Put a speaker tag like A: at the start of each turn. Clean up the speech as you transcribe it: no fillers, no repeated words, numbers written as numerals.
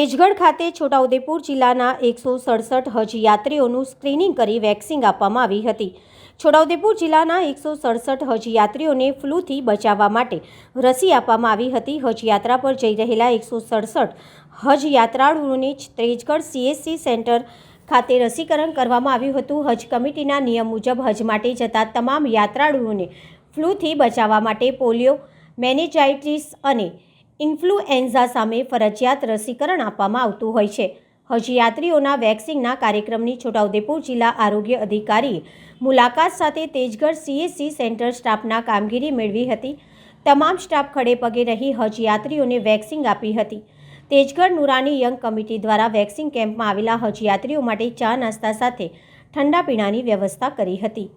A: તેજગઢ ખાતે છોટાઉદેપુર જિલ્લાના 167 હજ યાત્રીઓનું સ્ક્રીનિંગ કરી વેક્સિન આપવામાં આવી હતી। છોટાઉદેપુર જિલ્લાના 167 હજ યાત્રીઓને ફ્લૂથી બચાવવા માટે રસી આપવામાં આવી હતી। હજ યાત્રા પર જઈ રહેલા 167 હજ યાત્રાળુઓને તેજગઢ CSC સેન્ટર ખાતે રસીકરણ કરવામાં આવ્યું હતું। હજ કમિટીના નિયમ મુજબ હજ માટે જતા તમામ યાત્રાળુઓને ફ્લૂથી બચાવવા માટે પોલિયો, મેનિન્જાઇટિસ અને ઇન્ફ્લુએન્ઝા સામે ફરજિયાત રસીકરણ આપવામાં આવતું હોય છે। હજ યાત્રીઓના વેક્સિનના કાર્યક્રમની છોટાઉદેપુર જિલ્લા આરોગ્ય અધિકારીએ મુલાકાત સાથે તેજગઢ CSC સેન્ટર સ્ટાફના કામગીરી મેળવી હતી। તમામ સ્ટાફ ખડે પગે રહી હજ યાત્રીઓને વેક્સિન આપી હતી। તેજગઢ નુરાની યંગ કમિટી દ્વારા વેક્સિન કેમ્પમાં આવેલા હજ યાત્રીઓ માટે ચા નાસ્તા સાથે ઠંડા પીણાની વ્યવસ્થા કરી હતી।